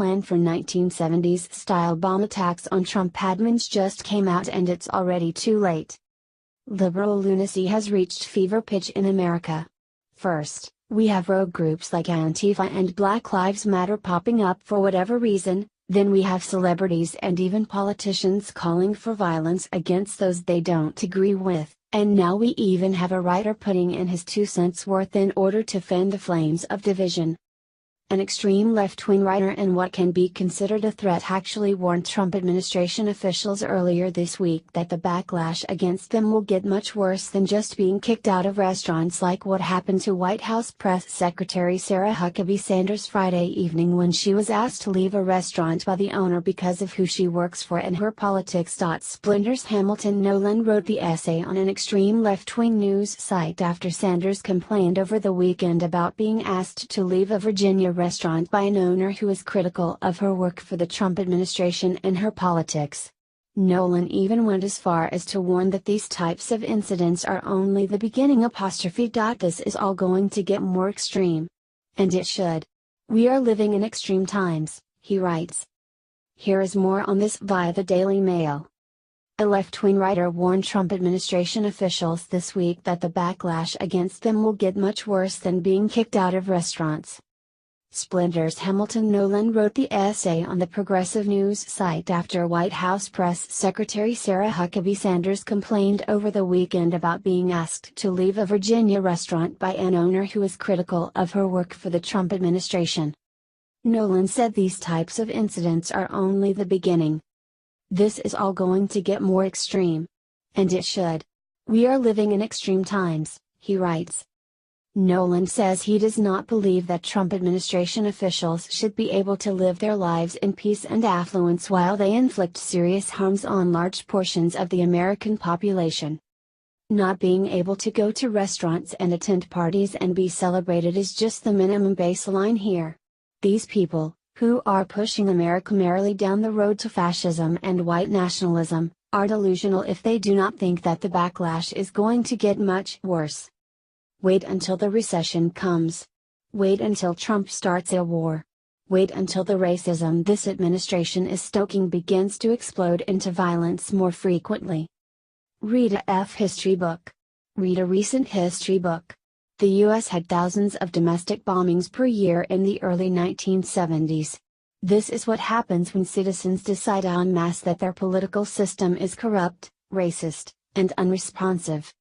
plan for 1970s-style bomb attacks on Trump admins just came out and it's already too late. Liberal lunacy has reached fever pitch in America. First, we have rogue groups like Antifa and Black Lives Matter popping up for whatever reason, then we have celebrities and even politicians calling for violence against those they don't agree with, and now we even have a writer putting in his 2 cents worth in order to fan the flames of division. An extreme left-wing writer and what can be considered a threat actually warned Trump administration officials earlier this week that the backlash against them will get much worse than just being kicked out of restaurants, like what happened to White House Press Secretary Sarah Huckabee Sanders Friday evening when she was asked to leave a restaurant by the owner because of who she works for and her politics.Splinter's Hamilton Nolan wrote the essay on an extreme left-wing news site after Sanders complained over the weekend about being asked to leave a Virginia restaurant by an owner who is critical of her work for the Trump administration and her politics. Nolan even went as far as to warn that these types of incidents are only the beginning. This is all going to get more extreme. And it should. We are living in extreme times, he writes. Here is more on this via the Daily Mail. A left-wing writer warned Trump administration officials this week that the backlash against them will get much worse than being kicked out of restaurants. Splinter's Hamilton Nolan wrote the essay on the progressive news site after White House Press Secretary Sarah Huckabee Sanders complained over the weekend about being asked to leave a Virginia restaurant by an owner who is critical of her work for the Trump administration. Nolan said these types of incidents are only the beginning. This is all going to get more extreme. And it should. We are living in extreme times, he writes. Nolan says he does not believe that Trump administration officials should be able to live their lives in peace and affluence while they inflict serious harms on large portions of the American population. Not being able to go to restaurants and attend parties and be celebrated is just the minimum baseline here. These people, who are pushing America merrily down the road to fascism and white nationalism, are delusional if they do not think that the backlash is going to get much worse. Wait until the recession comes. Wait until Trump starts a war. Wait until the racism this administration is stoking begins to explode into violence more frequently. Read a history book. Read a recent history book. The US had thousands of domestic bombings per year in the early 1970s. This is what happens when citizens decide en masse that their political system is corrupt, racist, and unresponsive.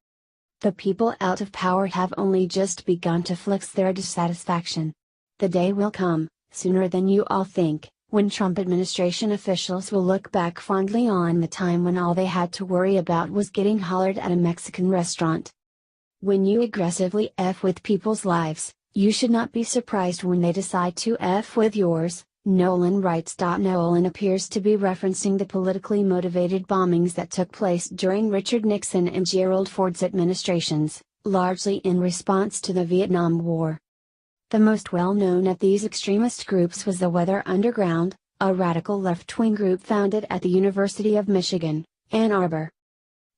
The people out of power have only just begun to flex their dissatisfaction. The day will come, sooner than you all think, when Trump administration officials will look back fondly on the time when all they had to worry about was getting hollered at a Mexican restaurant. When you aggressively F with people's lives, you should not be surprised when they decide to F with yours, Nolan writes. Nolan appears to be referencing the politically motivated bombings that took place during Richard Nixon and Gerald Ford's administrations, largely in response to the Vietnam War. The most well-known of these extremist groups was the Weather Underground, a radical left-wing group founded at the University of Michigan, Ann Arbor.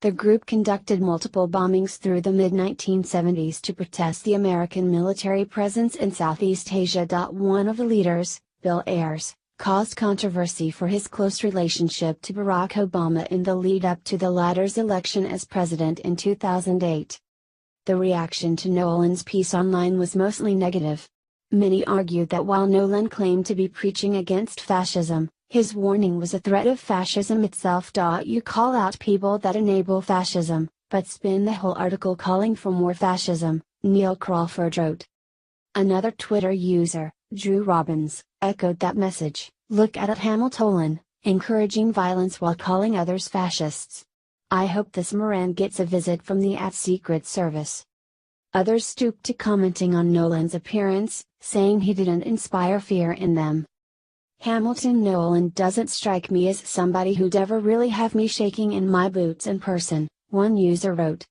The group conducted multiple bombings through the mid-1970s to protest the American military presence in Southeast Asia. One of the leaders, Bill Ayers, caused controversy for his close relationship to Barack Obama in the lead-up to the latter's election as president in 2008. The reaction to Nolan's piece online was mostly negative. Many argued that while Nolan claimed to be preaching against fascism, his warning was a threat of fascism itself. You call out people that enable fascism, but spin the whole article calling for more fascism, Neil Crawford wrote. Another Twitter user, Drew Robbins, echoed that message. Look at Hamilton Nolan, encouraging violence while calling others fascists. I hope this Moran gets a visit from the Secret Service. Others stooped to commenting on Nolan's appearance, saying he didn't inspire fear in them. Hamilton Nolan doesn't strike me as somebody who'd ever really have me shaking in my boots in person, one user wrote.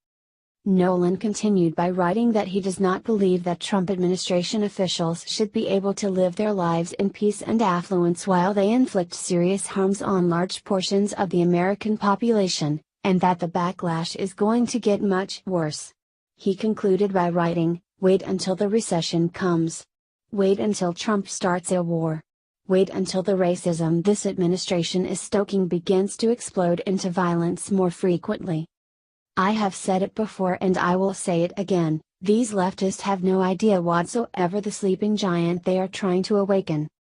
Nolan continued by writing that he does not believe that Trump administration officials should be able to live their lives in peace and affluence while they inflict serious harms on large portions of the American population, and that the backlash is going to get much worse. He concluded by writing, "Wait until the recession comes. Wait until Trump starts a war. Wait until the racism this administration is stoking begins to explode into violence more frequently. I have said it before and I will say it again, these leftists have no idea whatsoever the sleeping giant they are trying to awaken.